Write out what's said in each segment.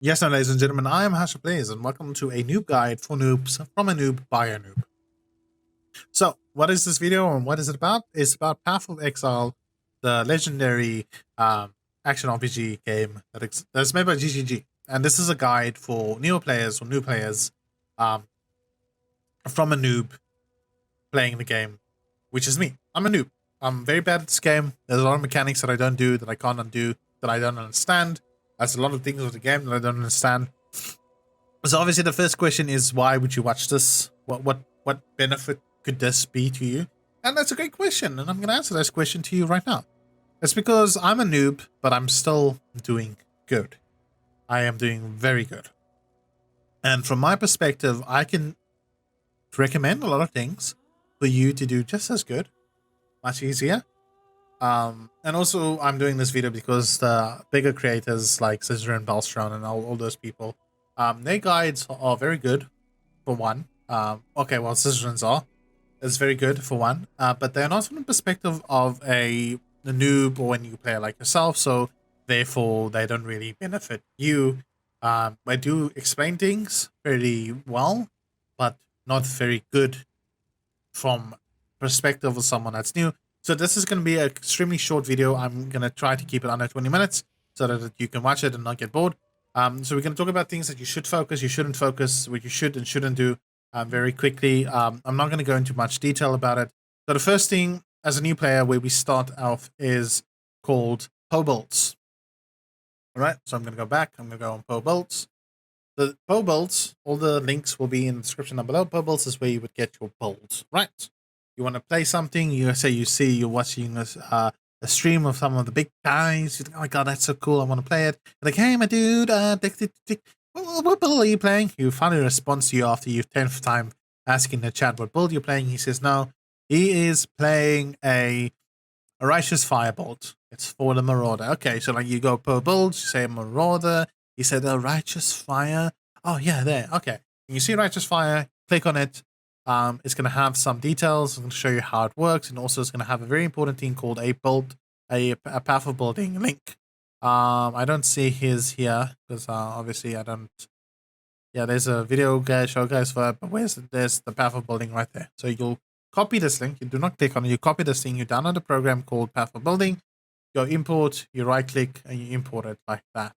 Yes, ladies and gentlemen, I am Hasha Plays, and welcome to a noob guide for noobs from a noob by a noob. So, what is this video and what is it about? It's about Path of Exile, the legendary action RPG game that's made by GGG. And this is a guide for newer players or new players from a noob playing the game, which is me. I'm a noob. I'm very bad at this game. There's a lot of mechanics that I don't do, that I can't undo, that I don't understand. There's a lot of things with the game that I don't understand. So obviously the first question is, why would you watch this? What benefit could this be to you? And that's a great question, and I'm going to answer this question to you right now. It's because I'm a noob, but I'm still doing good. I am doing very good. And from my perspective, I can recommend a lot of things for you to do just as good, much easier. And also I'm doing this video because the bigger creators like Scissor and Balstron and all those people, their guides are very good for one. Okay, well, Scissor's is very good for one, but they're not from the perspective of a noob or a new player like yourself, so therefore they don't really benefit you. I do explain things very well, but not very good from perspective of someone that's new. So this is going to be an extremely short video. I'm going to try to keep it under 20 minutes so that you can watch it and not get bored. So we're going to talk about things that you should focus, you shouldn't focus, what you should and shouldn't do very quickly. I'm not going to go into much detail about it. So the first thing as a new player where we start off is called PO builds. All right, so I'm going to go back. I'm going to go on PO builds. The PO builds, all the links will be in the description down below. PO builds is where you would get your builds, right? You want to play something, you're watching a stream of some of the big guys, you think, oh my god, that's so cool, I want to play it. You're like, hey my dude, what build are you playing? He finally responds to you after you've 10th time asking the chat what build you're playing. He says no, he is playing a Righteous Firebolt. It's for the Marauder. Okay, so like you go per build, you say Marauder, you say the Righteous Fire. Oh yeah, there, okay. And you see Righteous Fire, click on it. It's going to have some details. I'm going to show you how it works, and also it's going to have a very important thing called a path of building link. I don't see his here because obviously I don't. Yeah, there's a video show guys for it, but there's the path of building right there. So you'll copy this link. You do not click on it. You copy this thing. You download a program called path of building. Go import. You right click and you import it like that.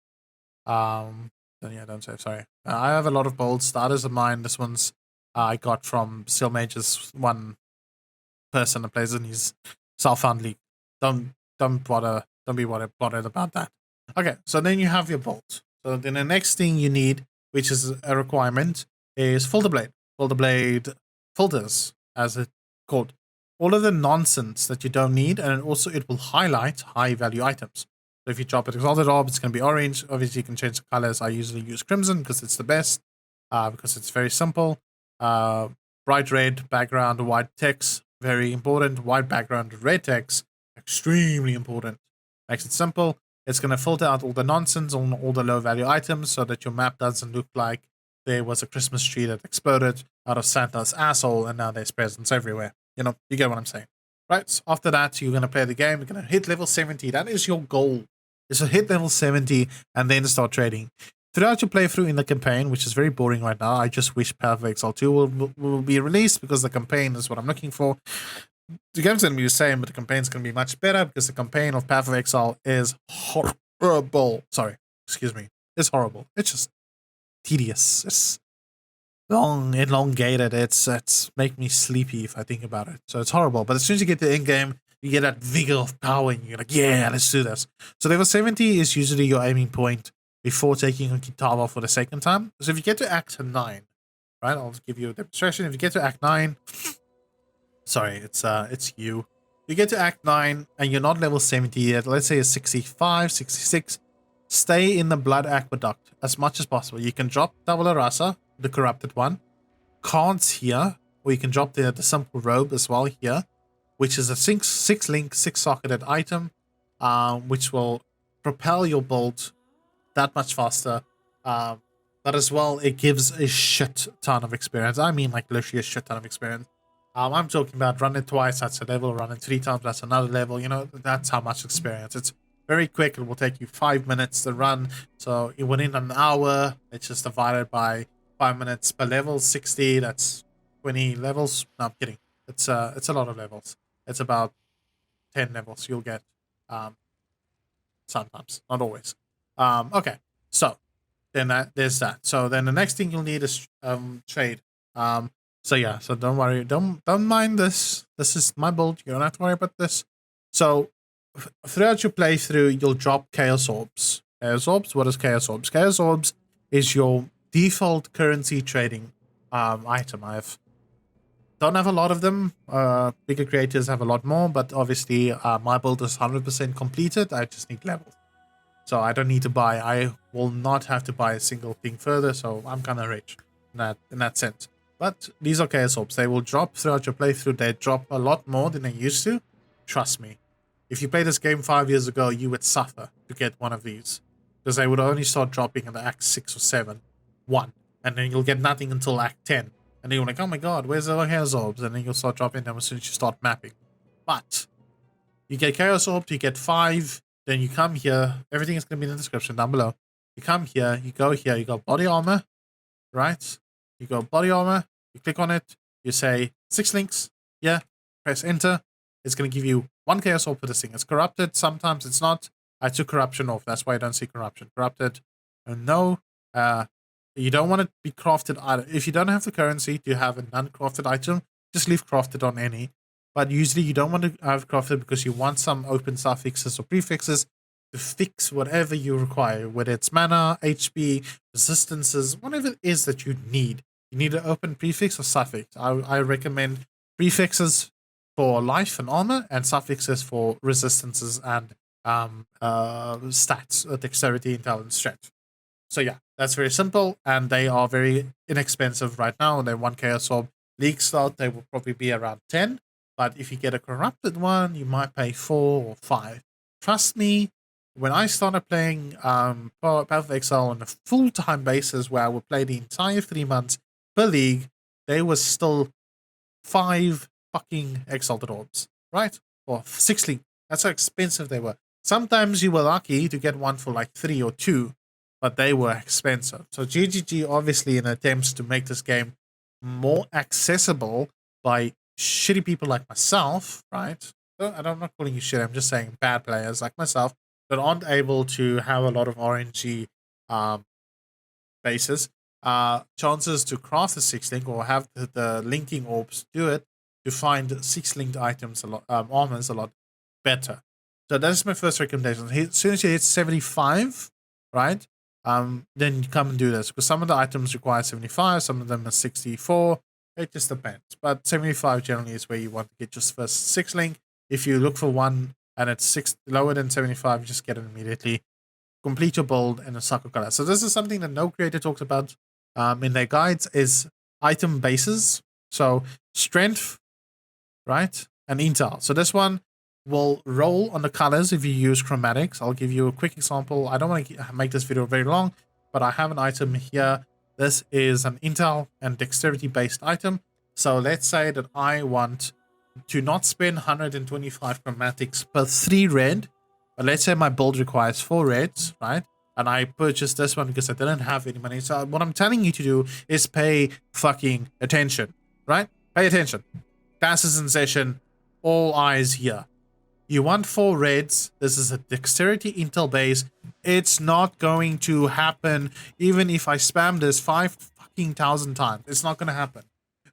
Yeah, don't save. Sorry. I have a lot of builds. Starters of mine. This one's. I got from Steel Mage's one person that plays in his self-found league. Don't be bothered about that. Okay, so then you have your bolt. So then the next thing you need, which is a requirement, is filter blade. Filter blade filters, as it's called, all of the nonsense that you don't need, and also it will highlight high-value items. So if you drop it exalted orb, it's going to be orange. Obviously, you can change the colors. I usually use crimson because it's the best, because it's very simple. Bright red background, white text, very important. White background, red text, extremely important. Makes it simple. It's going to filter out all the nonsense on all the low value items so that your map doesn't look like there was a Christmas tree that exploded out of Santa's asshole and now there's presents everywhere. You know, you get what I'm saying. Right? So after that, you're going to play the game. You're going to hit level 70. That is your goal. Is to hit level 70 and then start trading. Throughout your playthrough in the campaign, which is very boring right now, I just wish Path of Exile 2 will be released because the campaign is what I'm looking for. The game's going to be the same, but the campaign's going to be much better because the campaign of Path of Exile is horrible. Sorry, excuse me. It's horrible. It's just tedious. It's long, elongated. It's make me sleepy if I think about it. So it's horrible. But as soon as you get to the end game, you get that vigor of power and you're like, yeah, let's do this. So level 70 is usually your aiming point before taking on Kitava for the second time. So if you get to Act 9, right, I'll give you a demonstration. If you get to Act 9, sorry, it's you. You get to Act 9 and you're not level 70 yet. Let's say it's 65, 66. Stay in the Blood Aqueduct as much as possible. You can drop Tabula Rasa, the corrupted one. Cards here, or you can drop the simple robe as well here, which is a 6-link, 6-socketed item, which will propel your bolt that much faster, but as well it gives a shit ton of experience. I mean, like literally a shit ton of experience. I'm talking about run it twice, that's a level, run it 3 times, that's another level. You know, that's how much experience. It's very quick. It will take you 5 minutes to run. So within an hour, it's just divided by 5 minutes per level. 60, that's 20 levels. No, I'm kidding. It's a lot of levels. It's about 10 levels you'll get. Sometimes, not always. Okay, so then there's that. So then the next thing you'll need is trade. So yeah, so don't worry, don't mind this. This is my build. You don't have to worry about this. So throughout your playthrough, you'll drop Chaos Orbs. Chaos Orbs. What is Chaos Orbs? Chaos Orbs is your default currency trading item. Don't have a lot of them. Bigger creators have a lot more, but obviously my build is 100% completed. I just need levels. So I don't need to buy. I will not have to buy a single thing further, so I'm kind of rich in that sense. But these are Chaos Orbs. They will drop throughout your playthrough. They drop a lot more than they used to. Trust me. If you played this game 5 years ago, you would suffer to get one of these. Because they would only start dropping in the Act 6 or 7. 1. And then you'll get nothing until Act 10. And then you're like, oh my god, where's the Chaos Orbs? And then you'll start dropping them as soon as you start mapping. But you get Chaos Orbs, you get 5. Then you come here. Everything is going to be in the description down below. You come here, you go here, you go body armor. Right? You go body armor. You click on it. You say 6 links. Yeah. Press enter. It's going to give you 1 Chaos Orb for this thing. It's corrupted. Sometimes it's not. I took corruption off. That's why I don't see corruption. Corrupted. And no. You don't want it to be crafted either. If you don't have the currency to have a non-crafted item, just leave crafted on any. But usually you don't want to have crafted because you want some open suffixes or prefixes to fix whatever you require, whether it's mana, HP, resistances, whatever it is that you need. You need an open prefix or suffix. I recommend prefixes for life and armor and suffixes for resistances and stats, dexterity, intelligence, strength. So yeah, that's very simple, and they are very inexpensive right now. They're 1 Chaos Orb. League start, they will probably be around 10, but if you get a corrupted one, you might pay 4 or 5. Trust me, when I started playing Path of Exile on a full-time basis, where I would play the entire 3 months per league, there was still 5 fucking Exalted Orbs, right? Or 6 league. That's how expensive they were. Sometimes you were lucky to get one for like 3 or 2, but they were expensive. So GGG, obviously, in attempts to make this game more accessible by shitty people like myself, right? I'm not calling you shit, I'm just saying bad players like myself that aren't able to have a lot of RNG bases, chances to craft the 6-link or have the linking orbs do it to find 6-linked items, armors a lot better. So that's my first recommendation. As soon as you hit 75, right? Then you come and do this, because some of the items require 75, some of them are 64. It just depends, but 75 generally is where you want to get your first 6-link. If you look for one and it's lower than 75, you just get it immediately. Complete your build in a sucker color. So this is something that no creator talks about in their guides, is item bases. So strength, right, and intel. So this one will roll on the colors if you use chromatics. I'll give you a quick example. I don't want to make this video very long, but I have an item here. This is an intel and dexterity based item. So let's say that I want to not spend 125 chromatics per 3 red, but let's say my build requires 4 reds, right? And I purchased this one because I didn't have any money. So what I'm telling you to do is pay fucking attention, right? Pay attention. Class is in session. All eyes here. You want 4 reds. This is a dexterity intel base. It's not going to happen even if I spam this 5,000 times. It's not going to happen.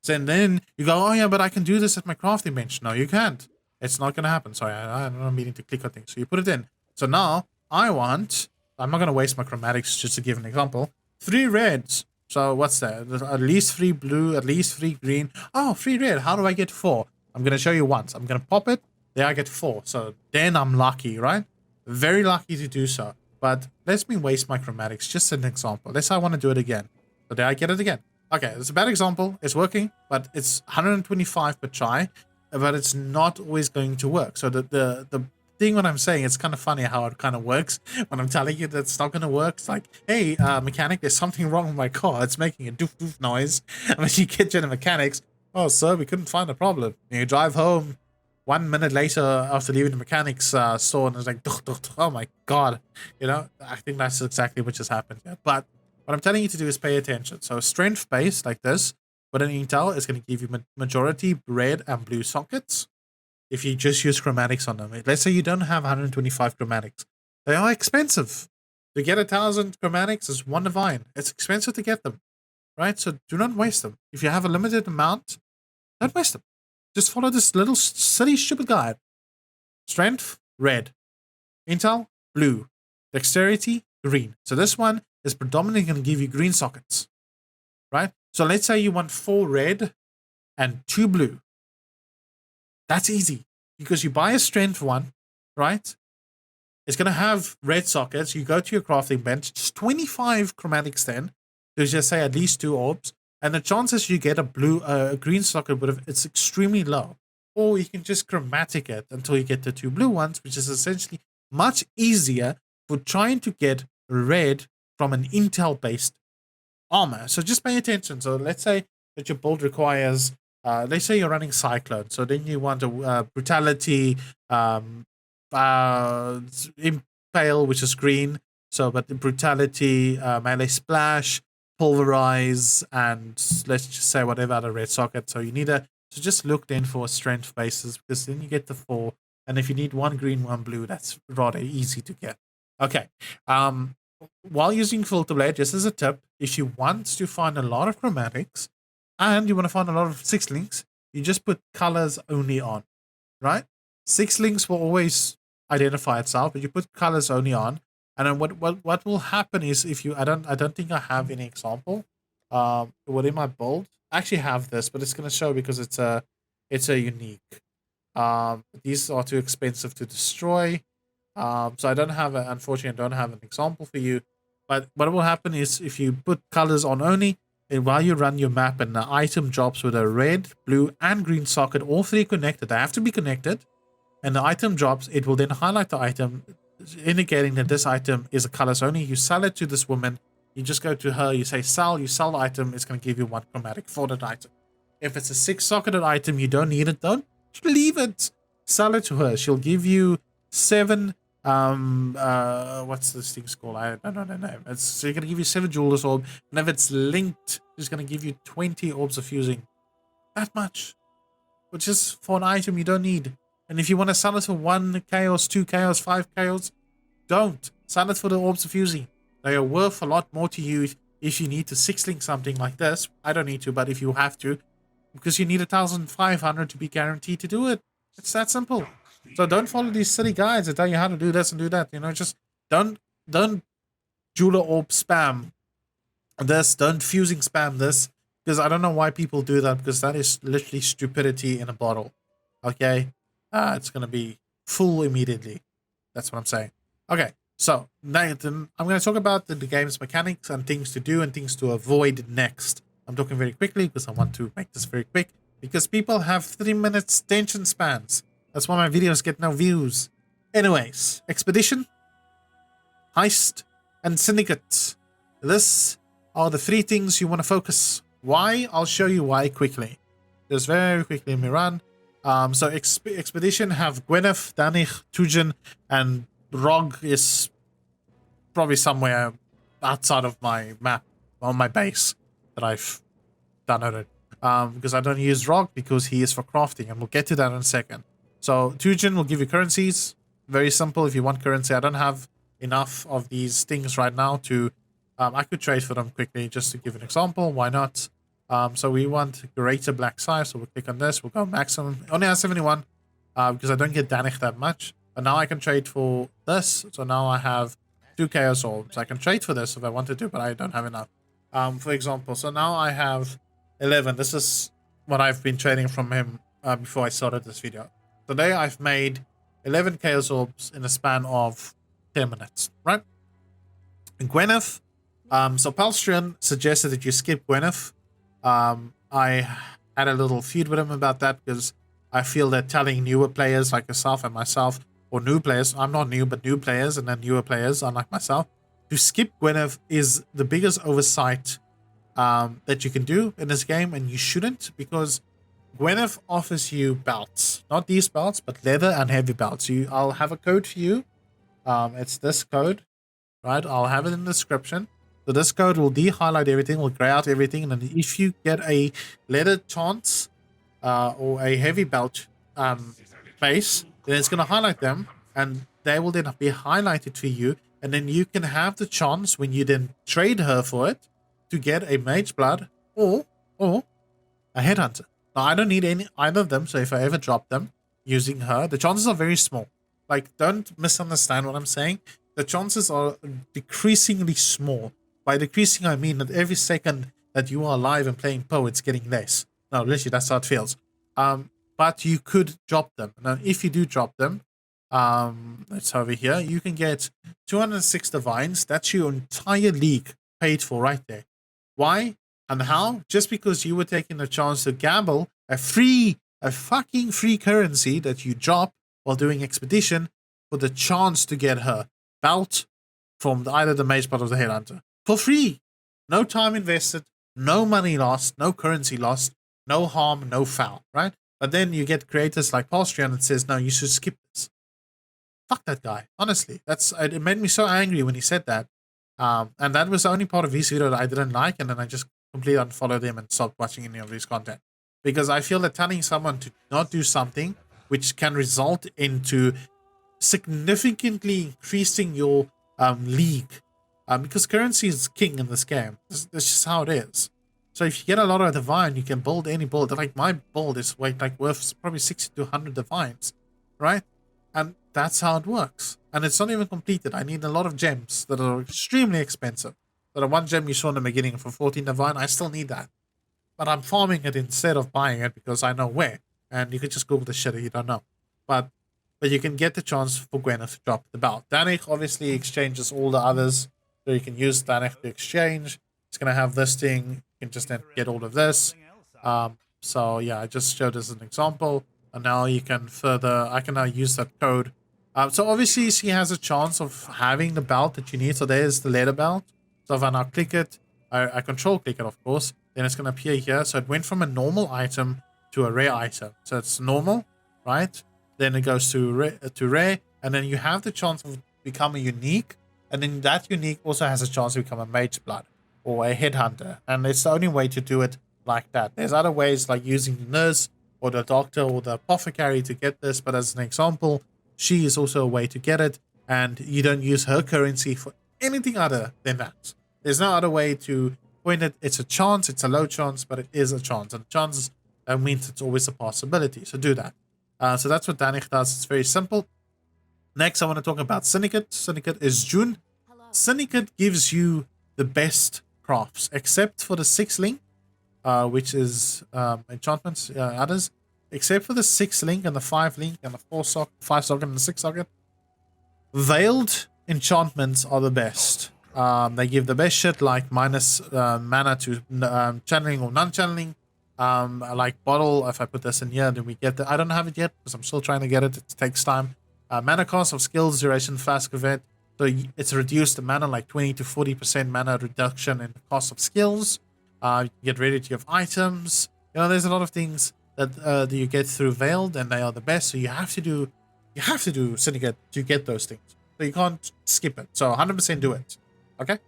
So and then you go, oh yeah, but I can do this at my crafting bench. No, you can't. It's not going to happen. Sorry, I'm not meaning to click on things. So you put it in. So now I'm not going to waste my chromatics just to give an example. 3 reds. So what's that? At least 3 blue, at least 3 green. Oh, 3 red. How do I get 4? I'm going to show you once. I'm going to pop it. There I get 4. So then I'm lucky, right? Very lucky to do so. But let me waste my chromatics. Just an example. Let's say I want to do it again. So there I get it again. Okay, it's a bad example. It's working, but it's 125 per try. But it's not always going to work. So the thing what I'm saying, it's kind of funny how it kind of works. When I'm telling you that it's not going to work, it's like, hey, mechanic, there's something wrong with my car. It's making a doof doof noise. And when you get to the mechanics, oh, sir, we couldn't find a problem. And you drive home. 1 minute later after leaving the mechanics store, and it's like, oh my god, you know, I think that's exactly what just happened here. But what I'm telling you to do is pay attention. So strength base like this, but an Intel is going to give you majority red and blue sockets if you just use chromatics on them. Let's say you don't have 125 chromatics. They are expensive. To get 1,000 chromatics is one divine. It's expensive to get them, right? So do not waste them. If you have a limited amount, don't waste them. Just follow this little silly stupid guide. Strength, red. Intel, blue. Dexterity, green. So this one is predominantly going to give you green sockets, right? So let's say you want 4 red and 2 blue. That's easy because you buy a strength one, right? It's going to have red sockets. You go to your crafting bench, just 25 chromatics then. There's just say at least 2 orbs. And the chances you get a green socket it's extremely low. Or you can just chromatic it until you get the 2 blue ones, which is essentially much easier for trying to get red from an Intel-based armor. So just pay attention. So let's say that your build requires, let's say you're running Cyclone. So then you want a Brutality, Impale, which is green. So, but the Brutality, Melee Splash, Pulverize, and let's just say whatever other red socket. So you need so just look then for strength bases, because then you get the 4. And if you need 1 green, 1 blue, that's rather easy to get. Okay. While using Filter Blade, just as a tip, if you want to find a lot of chromatics and you want to find a lot of 6 links, you just put colors only on, right? 6 links will always identify itself, but you put colors only on. And then what will happen is if you I don't think I have any example within my build. I actually have this, but it's going to show because it's a unique. These are too expensive to destroy. So I don't have unfortunately I don't have an example for you. But what will happen is if you put colors on only, and while you run your map and the item drops with a red, blue, and green socket, all 3 connected, they have to be connected, and the item drops, it will then highlight the item, indicating that this item is a colors only. You sell it to this woman, you just go to her, you say sell, you sell the item, it's going to give you 1 chromatic for that item. If it's a 6-socketed item, you don't need it, don't leave it. Sell it to her. She'll give you 7, what's this thing's called? I don't know the name. So you're going to give you 7 Jeweler's Orb, and if it's linked, she's going to give you 20 Orbs of Fusing. That much. Which is for an item you don't need. And if you want to sell it for 1 chaos, 2 chaos, 5 chaos, don't. Sell it for the Orbs of Fusing. They are worth a lot more to you if you need to 6-link something like this. I don't need to, but if you have to, because you need 1,500 to be guaranteed to do it. It's that simple. So don't follow these silly guides that tell you how to do this and do that. You know, just don't Jeweler Orb spam this. Don't Fusing spam this. Because I don't know why people do that, because that is literally stupidity in a bottle. Okay? It's going to be full immediately. That's what I'm saying. Okay, so Nathan, I'm going to talk about the game's mechanics and things to do and things to avoid next. I'm talking very quickly because I want to make this very quick, because people have 3 minutes attention spans. That's why my videos get no views. Anyways, Expedition, Heist, and Syndicate. This are the 3 things you want to focus. Why? I'll show you why quickly. Just very quickly, Miran. So Expedition have Gwyneth, Danich, Tujen, and Rog is probably somewhere outside of my map, on my base, that I've done it. Because I don't use Rog because he is for crafting, and we'll get to that in a second. So Tujen will give you currencies. Very simple. If you want currency, I don't have enough of these things right now to... I could trade for them quickly just to give an example. Why not? So we want greater black size, so we'll click on this. We'll go maximum. Only has 71 because I don't get Danich that much. But now I can trade for this. So now I have 2 Chaos Orbs. I can trade for this if I wanted to, but I don't have enough. For example, so now I have 11. This is what I've been trading from him before I started this video. Today I've made 11 Chaos Orbs in a span of 10 minutes, right? And Gwyneth. So Palstrian suggested that you skip Gwyneth. I had a little feud with him about that because I feel that telling newer players like yourself and myself, or new players, I'm not new, but new players and then newer players, unlike myself, to skip Gwyneth is the biggest oversight that you can do in this game, and you shouldn't, because Gwyneth offers you belts, not these belts, but leather and heavy belts. I'll have a code for you. It's this code, right? I'll have it in the description. So this code will de-highlight everything, will gray out everything, and then if you get a leather chance or a heavy belt base, then it's going to highlight them, and they will then be highlighted for you, and then you can have the chance when you then trade her for it to get a mage blood or a headhunter. Now I don't need either of them, so if I ever drop them using her, the chances are very small. Like, don't misunderstand what I'm saying. The chances are decreasingly small. By decreasing, I mean that every second that you are alive and playing Poe, it's getting less. No, literally, that's how it feels. But you could drop them. Now, if you do drop them, it's over here, you can get 206 divines. That's your entire league paid for right there. Why and how? Just because you were taking the chance to gamble a fucking free currency that you drop while doing expedition for the chance to get her belt from either the mage blood or the headhunter for free. No time invested, no money lost, no currency lost, no harm, no foul, right? But then you get creators like Palstrian that says, no, you should skip this. Fuck that guy. Honestly, it made me so angry when he said that. And that was the only part of his video that I didn't like, and then I just completely unfollowed him and stopped watching any of his content. Because I feel that telling someone to not do something which can result into significantly increasing your league, because currency is king in this game. That's just how it is. So if you get a lot of divine, you can build any build. Like my build is worth probably 60 to 100 divines, right? And that's how it works. And it's not even completed. I need a lot of gems that are extremely expensive. That one gem you saw in the beginning for 14 divine, I still need that. But I'm farming it instead of buying it because I know where. And you can just Google the shit if you don't know. But you can get the chance for Gwyneth to drop the belt. Danik obviously exchanges all the others. So you can use Danik to exchange. It's going to have this thing. You can just then get all of this. So yeah, I just showed this as an example. And now you can I can now use that code. So obviously she has a chance of having the belt that you need. So there's the leather belt. So if I now click it, I control click it, of course, then it's going to appear here. So it went from a normal item to a rare item. So it's normal, right? Then it goes to rare, and then you have the chance of becoming unique, and then that unique also has a chance to become a mage blood or a headhunter. And it's the only way to do it like that. There's other ways like using the nurse or the doctor or the apothecary to get this, but as an example, she is also a way to get it, and you don't use her currency for anything other than that. There's no other way to point it. It's a chance, it's a low chance, but it is a chance, and chances means it's always a possibility. So do that. So that's what Danik does. It's very simple. Next, I want to talk about Syndicate. Syndicate is June. Syndicate gives you the best crafts, except for the 6 link, which is enchantments, others. Except for the 6 link and the 5 link and the 5 socket and the 6 socket. Veiled enchantments are the best. They give the best shit like minus mana to channeling or non-channeling. Like bottle, if I put this in here, then we get I don't have it yet because I'm still trying to get it. It takes time. Mana cost of skills, duration, fast event. So it's reduced the mana like 20 to 40% mana reduction in the cost of skills. You get ready to give items. You know, there's a lot of things that you get through Veiled, and they are the best. So you have to do Syndicate to get those things. So you can't skip it. So 100% do it. Okay.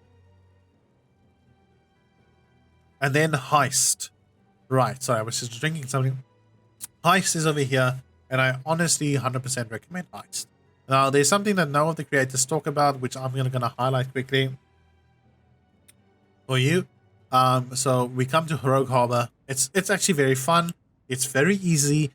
And then Heist. Right, sorry, I was just drinking something. Heist is over here, and I honestly 100% recommend Heist. Now, there's something that none of the creators talk about, which I'm going to highlight quickly for you. So we come to Rogue Harbor. It's actually very fun. It's very easy.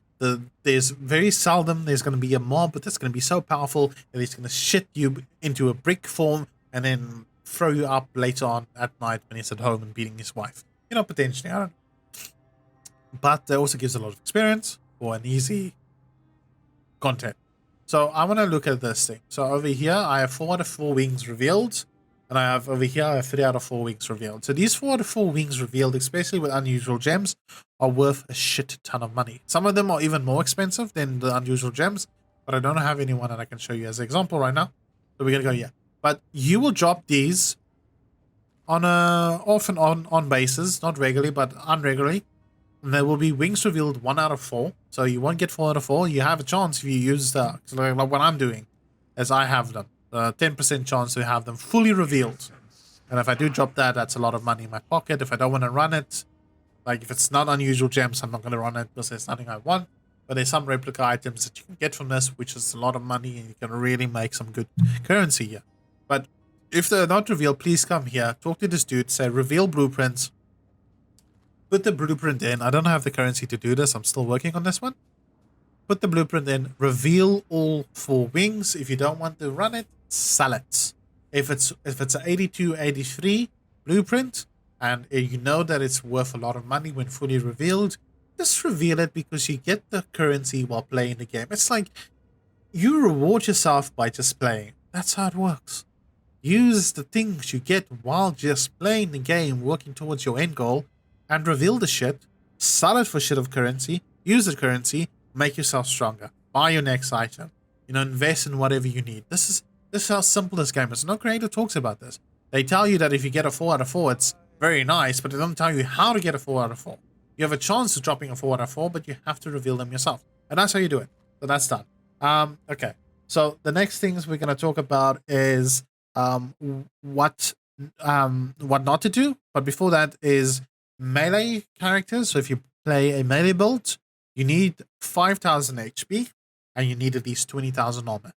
There's very seldom there's going to be a mob that's going to be so powerful that it's going to shit you into a brick form and then throw you up later on at night when he's at home and beating his wife. You know, potentially, I don't know. But it also gives a lot of experience for an easy content. So I want to look at this thing. So over here, I have 4 out of 4 wings revealed. And I have over here, I have 3 out of 4 wings revealed. So these 4 out of 4 wings revealed, especially with unusual gems, are worth a shit ton of money. Some of them are even more expensive than the unusual gems. But I don't have anyone that I can show you as an example right now. So we're going to go here. But you will drop these on a off and on basis. Not regularly, but unregularly. And there will be wings revealed 1 out of 4. So you won't get 4 out of 4. You have a chance if you use the, like what I'm doing, as I have them. 10% chance to have them fully revealed. And if I do drop that, that's a lot of money in my pocket. If I don't want to run it, like if it's not unusual gems, I'm not going to run it because there's nothing I want. But there's some replica items that you can get from this, which is a lot of money, and you can really make some good currency here. But if they're not revealed, please come here, talk to this dude, say reveal blueprints, put the blueprint in. I don't have the currency to do this. I'm still working on this one. Put the blueprint in, reveal all 4 wings. If you don't want to run it, sell it. If it's an 82, 83 blueprint, and you know that it's worth a lot of money when fully revealed, just reveal it because you get the currency while playing the game. It's like you reward yourself by just playing. That's how it works. Use the things you get while just playing the game, working towards your end goal, and reveal the shit, sell it for shit of currency, use the currency, make yourself stronger, buy your next item, invest in whatever you need. This is how simple this game is. No creator talks about this. They tell you that if you get a 4 out of 4, it's very nice, but they don't tell you how to get a 4 out of 4. You have a chance of dropping a 4 out of 4, but you have to reveal them yourself. And that's how you do it. So that's done. Okay. So the next things we're going to talk about is what not to do. But before that is melee characters. So if you play a melee build, you need 5,000 HP and you need at least 20,000 armor.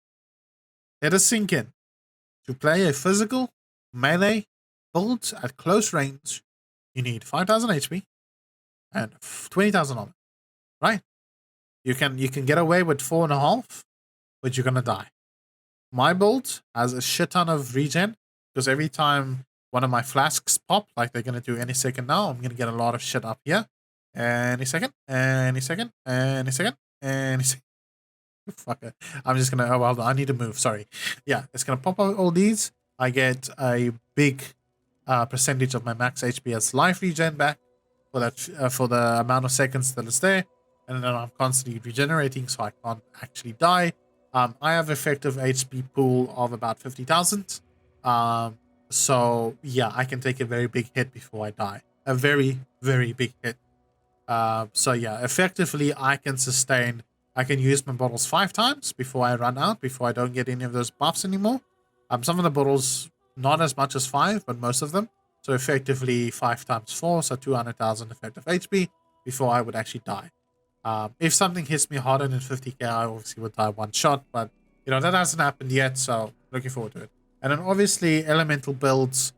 Let us sink in. To play a physical melee build at close range, you need 5,000 HP and 20,000 armor. Right? You can get away with 4.5, but you're gonna die. My build has a shit ton of regen because every time one of my flasks pop, like they're gonna do any second now, I'm gonna get a lot of shit up here. Any second. Fuck it. I'm just gonna, oh well, I need to move, sorry. Yeah, it's gonna pop out all these. I get a big percentage of my max HP as life regen back for that for the amount of seconds that it's there, and then I'm constantly regenerating so I can't actually die. I have effective HP pool of about 50,000. So yeah, I can take a very big hit before I die. A very, very big hit. So yeah, effectively I can sustain, I can use my bottles 5 times before I run out, before I don't get any of those buffs anymore. Some of the bottles, not as much as 5, but most of them. So effectively 5 times 4, so 200,000 effective HP before I would actually die. If something hits me harder than 50k, I obviously would die one shot, but that hasn't happened yet, so looking forward to it. And then obviously elemental builds,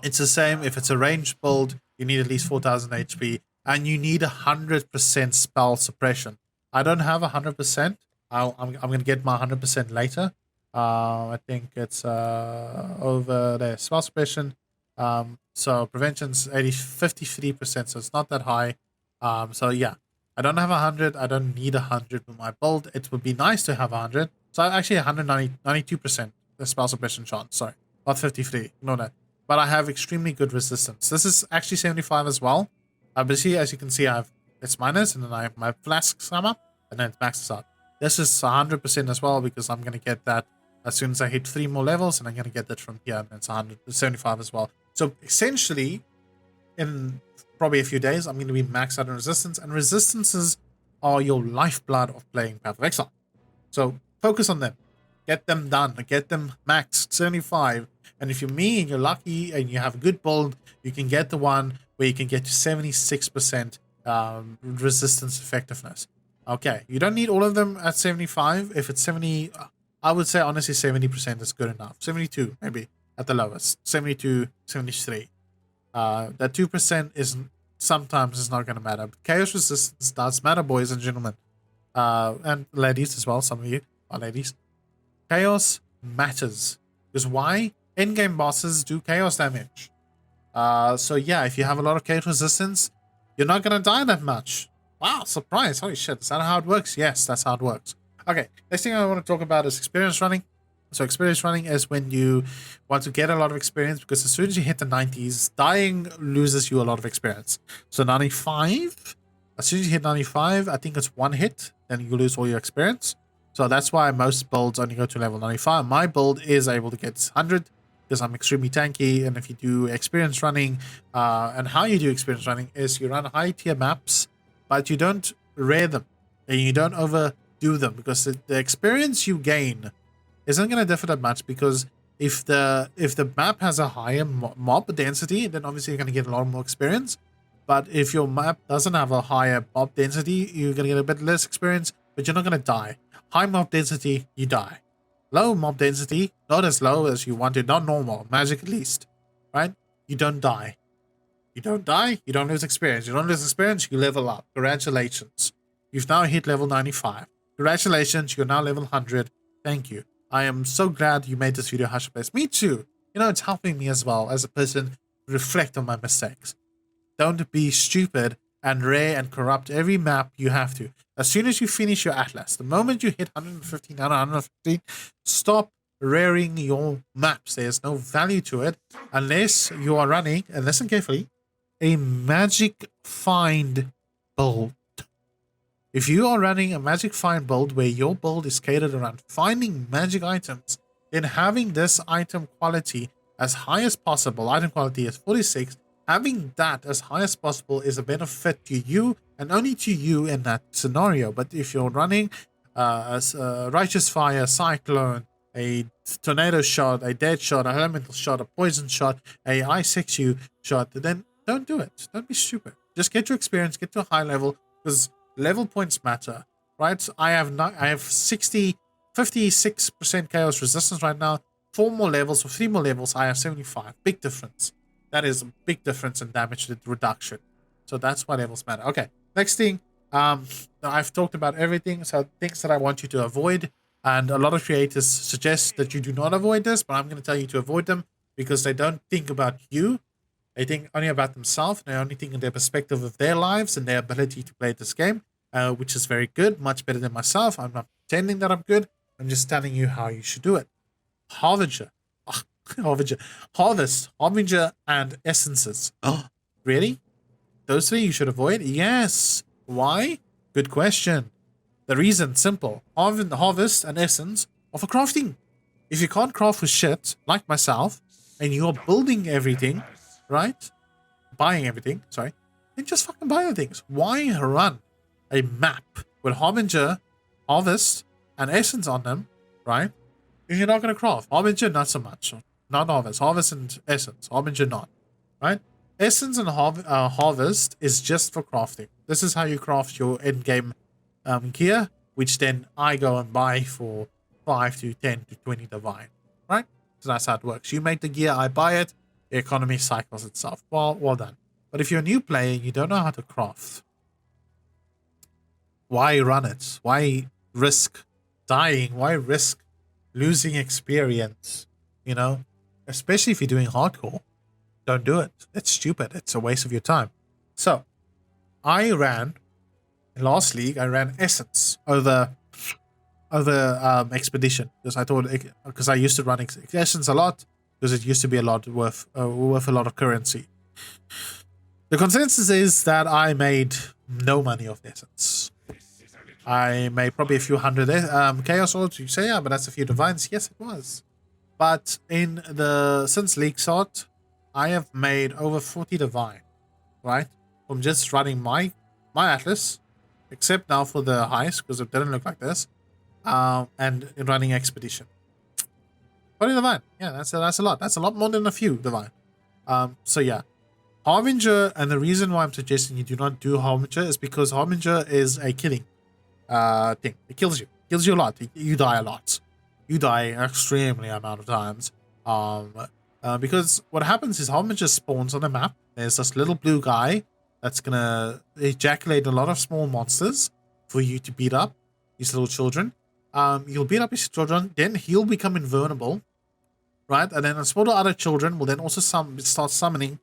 it's the same. If it's a ranged build, you need at least 4,000 HP, and you need 100% spell suppression. I don't have 100%. I'm going to get my 100% later. I think it's over there. Spell suppression. So prevention's 53%, so it's not that high. So yeah, I don't have 100. I don't need 100 with my build. It would be nice to have 100. So actually 92% the spell suppression chance. Sorry, not 53. No, that. But I have extremely good resistance. This is actually 75 as well. But see, as you can see, it's minus, and then I have my flasks come up, and then it maxes out. This is 100% as well because I'm gonna get that as soon as I hit 3 more levels, and I'm gonna get that from here, and it's 175 as well. So essentially, in probably a few days, I'm going to be maxed out in resistance, and resistances are your lifeblood of playing Path of Exile. So focus on them, get them done, get them maxed 75. And if you're me and you're lucky and you have a good build, you can get the one where you can get to 76% resistance effectiveness. Okay, you don't need all of them at 75. If it's 70, I would say honestly 70% is good enough. 72 maybe at the lowest. 72, 73. That 2% is sometimes is not going to matter. But chaos resistance does matter, boys and gentlemen, and ladies as well. Some of you are ladies. Chaos matters because why? Endgame bosses do chaos damage. So yeah, if you have a lot of chaos resistance, you're not going to die that much. Wow, surprise! Holy shit! Is that how it works? Yes, that's how it works. Okay, next thing I want to talk about is experience running. So experience running is when you want to get a lot of experience, because as soon as you hit the 90s, dying loses you a lot of experience. So 95, as soon as you hit 95, I think it's 1 hit, then you lose all your experience. So that's why most builds only go to level 95. My build is able to get 100, because I'm extremely tanky. And if you do experience running, and how you do experience running is you run high tier maps, but you don't rare them and you don't overdo them, because the experience you gain isn't going to differ that much. Because if the map has a higher mob density, then obviously you're going to get a lot more experience. But if your map doesn't have a higher mob density, you're going to get a bit less experience, but you're not going to die. High mob density, you die. Low mob density, not as low as you want it, not normal, magic at least, right? You don't die. You don't die, you don't lose experience. You don't lose experience, you level up. Congratulations. You've now hit level 95. Congratulations, you're now level 100. Thank you. I am so glad you made this video, Hushbase. Me too. You know, it's helping me as well as a person to reflect on my mistakes. Don't be stupid and rare and corrupt every map you have to. As soon as you finish your atlas, the moment you hit 115 out of 115, stop raring your maps. There's no value to it unless you are running, and listen carefully, a magic find build. If you are running a magic find build where your build is catered around finding magic items, then having this item quality as high as possible, item quality is 46, having that as high as possible is a benefit to you and only to you in that scenario. But if you're running a righteous fire, cyclone, a tornado shot, a dead shot, an elemental shot, a poison shot, a I6U shot, then don't do it. Don't be stupid. Just get your experience, get to a high level, because level points matter, right? I have 56% chaos resistance right now. 4 more levels or 3 more levels, I have 75. Big difference. That is a big difference in damage reduction. So that's why levels matter. Okay, next thing. I've talked about everything, so things that I want you to avoid. And a lot of creators suggest that you do not avoid this, but I'm going to tell you to avoid them because they don't think about you. They think only about themselves. They only think in their perspective of their lives and their ability to play this game, which is very good, much better than myself. I'm not pretending that I'm good. I'm just telling you how you should do it. Harbinger. Harvest, Harbinger, and essences. Oh, really? Those 3 you should avoid? Yes. Why? Good question. The reason, simple. Harvest and essence are for crafting. If you can't craft with shit, like myself, and you're building everything, right? Buying everything, sorry. Then just fucking buy the things. Why run a map with Harbinger, Harvest, and Essence on them, right? If you're not going to craft. Harbinger, not so much. Not Harvest. Harvest and Essence. Harbinger, not. Right? Essence and Harvest is just for crafting. This is how you craft your endgame gear, which then I go and buy for 5 to 10 to 20 divine. Right? So that's how it works. You make the gear, I buy it, the economy cycles itself. Well done. But if you're a new player and you don't know how to craft, why run it? Why risk dying? Why risk losing experience? You know? Especially if you're doing hardcore. Don't do it. It's stupid. It's a waste of your time. So, I ran, in last league, I ran Essence over Expedition. Because I used to run Essence a lot, because it used to be a lot worth a lot of currency. The consensus is that I made no money off Essence. I made probably a few hundred Chaos Swords. You say, yeah, but that's a few Divines. Yes, it was. But since League Sort, I have made over 40 Divine, right? From just running my Atlas, except now for the heist, because it didn't look like this, and running Expedition. 40 Divine. Yeah, that's a lot. That's a lot more than a few Divine. So yeah. Harbinger, and the reason why I'm suggesting you do not do Harbinger is because Harbinger is a killing thing. It kills you. It kills you a lot. You die a lot. You die an extremely amount of times. Because what happens is Harbinger spawns on the map. There's this little blue guy that's gonna ejaculate a lot of small monsters for you to beat up these little children. You'll beat up his children, then he'll become invulnerable, right? And then a small other children will then also start summoning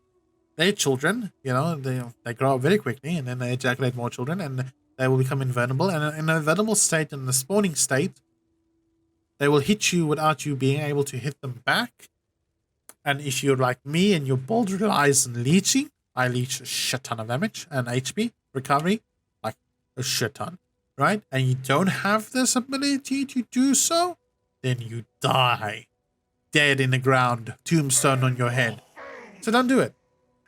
their children. You know, they grow up very quickly, and then they ejaculate more children, and they will become invulnerable. And in an invulnerable state, in the spawning state, they will hit you without you being able to hit them back. And if you're like me and your build relies on leeching, I leech a shit ton of damage and HP recovery, like a shit ton, right? And you don't have this ability to do so, then you die. dead in the ground, tombstone on your head. So don't do it.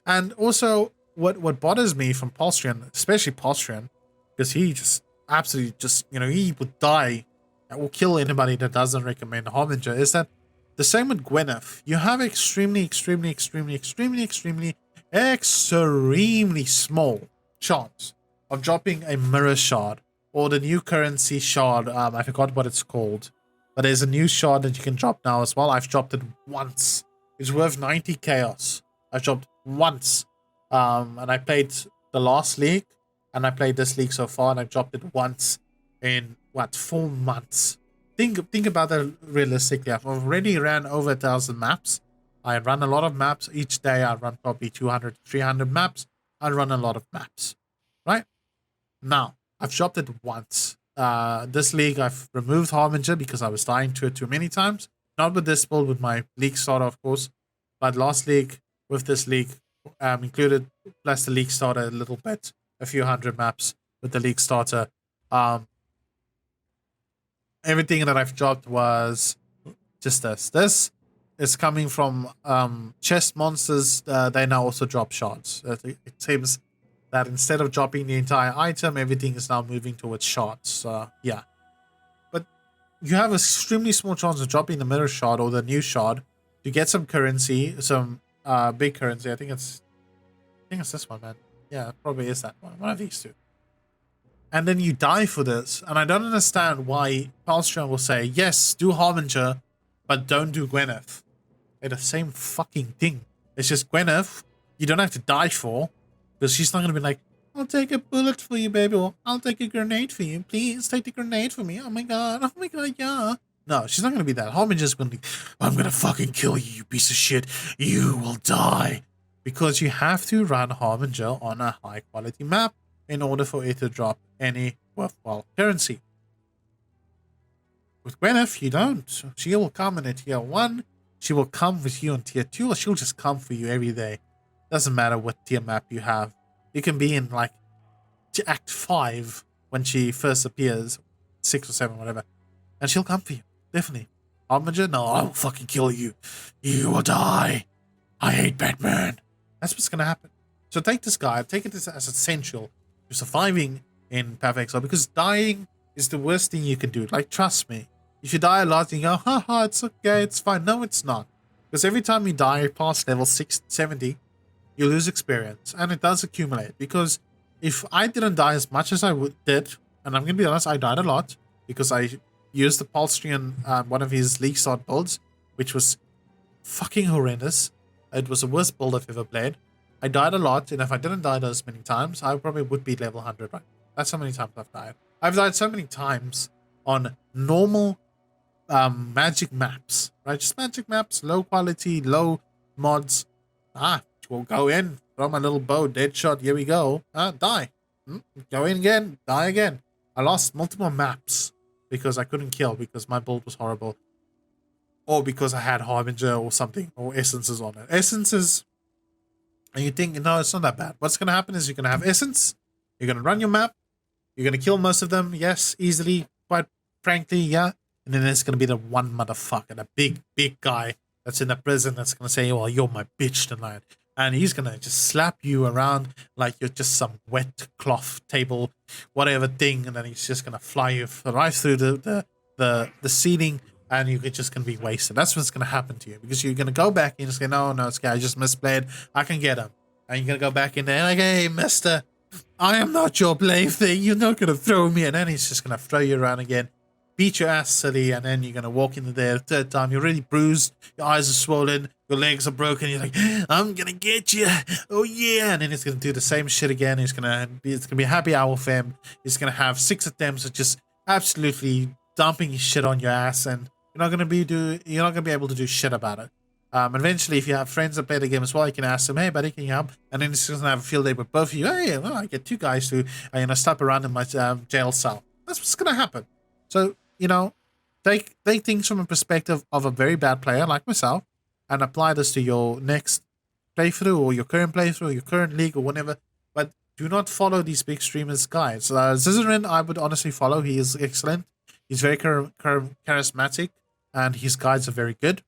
And also, what bothers me from Polstrian, especially Polstrian, because he just absolutely just, he would die or kill anybody that doesn't recommend Harbinger, is that the same with Gwyneth. You have extremely small chance of dropping a mirror shard or the new currency shard. I forgot what it's called, but there's a new shard that you can drop now as well. I've dropped it once. It's worth 90 chaos. I've dropped once. And I played the last league, and I played this league so far, and I dropped it once in, 4 months. Think about that realistically. I've already ran over 1,000 maps. I run a lot of maps. Each day I run probably 200 to 300 maps. I run a lot of maps, right? Now, I've dropped it once. This league, I've removed Harbinger because I was dying to it too many times. Not with this build, with my league starter, of course. But last league, with this league, included, plus the league starter a little bit, a few hundred maps with the league starter. Everything that I've dropped was just this. This is coming from chest monsters. They now also drop shards. It seems that instead of dropping the entire item, everything is now moving towards shards. Yeah. But you have an extremely small chance of dropping the mirror shard or the new shard to get some currency, some big currency. I think it's this one, man. Yeah, it probably is that one. One of these two. And then you die for this. And I don't understand why Palstrom will say, yes, do Harbinger, but don't do Gwyneth. They're the same fucking thing. It's just Gwyneth, you don't have to die for, because she's not going to be like, I'll take a bullet for you, baby, or I'll take a grenade for you. Please take the grenade for me. Oh my god, yeah. No, she's not going to be that. Harbinger's going to be, I'm going to fucking kill you, you piece of shit. You will die. Because you have to run Harbinger on a high quality map in order for it to drop any worthwhile currency. With Gwyneth, you don't. She will come in a tier 1. She will come with you in tier 2, or she'll just come for you every day. Doesn't matter what tier map you have. You can be in like Act 5 when she first appears, 6 or 7, whatever. And she'll come for you. Definitely. Harbinger? No, I will fucking kill you. You will die. I hate Batman. That's what's going to happen. So take this guy, take it as essential to surviving in Path of Exile, because dying is the worst thing you can do. Like, trust me. If you die a lot, you go, haha, it's okay, it's fine. No, it's not. Because every time you die past level 70, you lose experience. And it does accumulate. Because if I didn't die as much as I did, and I'm going to be honest, I died a lot, because I used the Polstrian, one of his League Start builds, which was fucking horrendous. It was the worst build I've ever played. I died a lot, and if I didn't die those many times, I probably would be level 100, right? That's how many times I've died. I've died so many times on normal magic maps, right? Just magic maps, low quality, low mods. We'll go in, throw my little bow, dead shot, here we go. Die. Go in again, die again. I lost multiple maps because I couldn't kill, because my build was horrible. Or because I had Harbinger or something, or essences on it. Essences, and you think, no, it's not that bad. What's going to happen is you're going to have essence, you're going to run your map, you're going to kill most of them, yes, easily, quite frankly, yeah. And then there's going to be the one motherfucker, the big guy that's in the prison that's going to say, well, you're my bitch tonight. And he's going to just slap you around like you're just some wet cloth table, whatever thing. And then he's just going to fly you right through the ceiling, and you're just going to be wasted. That's what's going to happen to you, because you're going to go back and just say, no, it's okay, I just misplayed. I can get him. And you're going to go back in there like, hey, mister, I am not your plaything. You're not going to throw me. And then he's just going to throw you around again, beat your ass silly, and then you're going to walk in there a third time. You're already bruised. Your eyes are swollen. Your legs are broken. You're like, I'm going to get you. Oh, yeah. And then he's going to do the same shit again. It's going to be a happy hour for him. He's going to have 6 attempts of just absolutely dumping his shit on your ass, and you're not going to be able to do shit about it. Eventually, if you have friends that play the game as well, you can ask them, hey, buddy, can you help? And then he's going to have a field day with both of you. Hey, well, I get 2 guys to, slap around in my jail cell. That's what's going to happen. So, take things from a perspective of a very bad player like myself and apply this to your next playthrough, or your current playthrough, or your current league, or whatever. But do not follow these big streamers' guides. Zizarin, I would honestly follow. He is excellent. He's very charismatic, and his guides are very good.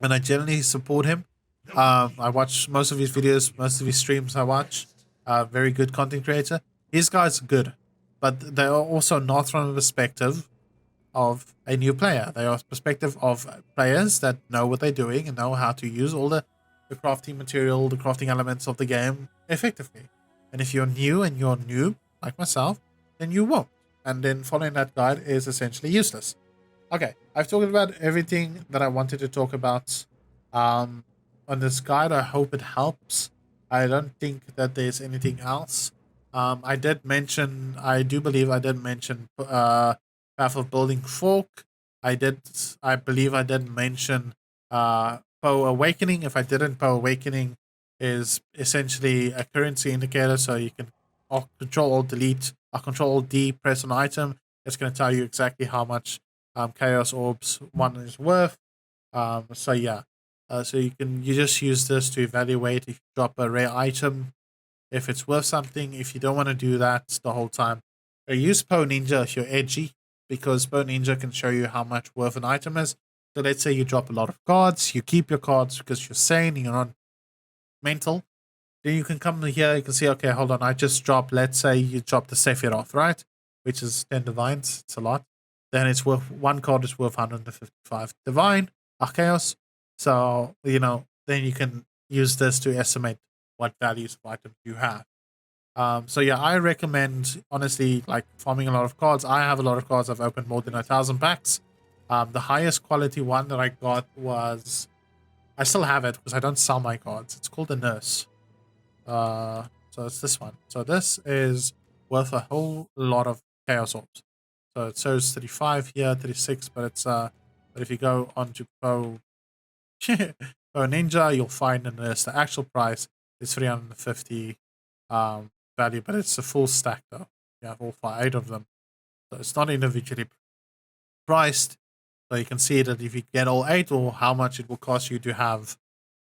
and I generally support him. I watch most of his videos, most of his streams. I watch. Very good content creator. His guys are good, but they are also not from a perspective of a new player. They are perspective of players that know what they're doing and know how to use all the crafting material, the crafting elements of the game effectively. And if you're new and you're a noob, like myself, then you won't. And then following that guide is essentially useless. Okay, I've talked about everything that I wanted to talk about um, on this guide. I hope it helps. I don't think that there's anything else. I did mention, I do believe I did mention Path of Building Fork. I believe I did mention Poe Awakening. If I didn't, Poe Awakening is essentially a currency indicator, so you can Control Alt Delete, Control Alt D, press an item. It's going to tell you exactly how much Chaos Orbs one is worth. So yeah, so you just use this to evaluate if you drop a rare item, if it's worth something. If you don't want to do that the whole time, use Poe Ninja if you're edgy, because Poe Ninja can show you how much worth an item is. So let's say you drop a lot of cards, you keep your cards because you're sane, you're not mental. Then you can come here, you can see, okay, hold on, I just dropped, let's say you dropped the Sephiroth, right? Which is 10 divines, it's a lot. Then it's worth, one card is worth 155 divine, Archaeos. So, then you can use this to estimate what values of items you have. So yeah, I recommend, honestly, like farming a lot of cards. I have a lot of cards. I've opened more than 1,000 packs. The highest quality one that I got was, I still have it because I don't sell my cards. It's called the Nurse. So it's this one. So this is worth a whole lot of Chaos Orbs. So it shows 35 here, 36, but it's but if you go onto Poe Ninja, you'll find in this the actual price is 350 value, but it's a full stack though. You have all 8 of them. So it's not individually priced. So you can see that if you get all 8, or how much it will cost you to have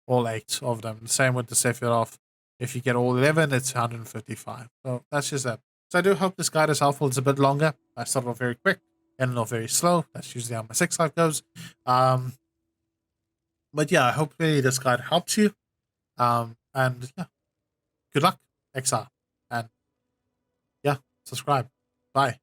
all 8 of them. Same with the Sephiroth. If you get all 11, it's 155. So that's just that. So I do hope this guide is helpful. It's a bit longer. I started off very quick and off very slow. That's usually how my 6 life goes. But yeah, hopefully this guide helps you. And yeah, good luck, Exile. And yeah, subscribe. Bye.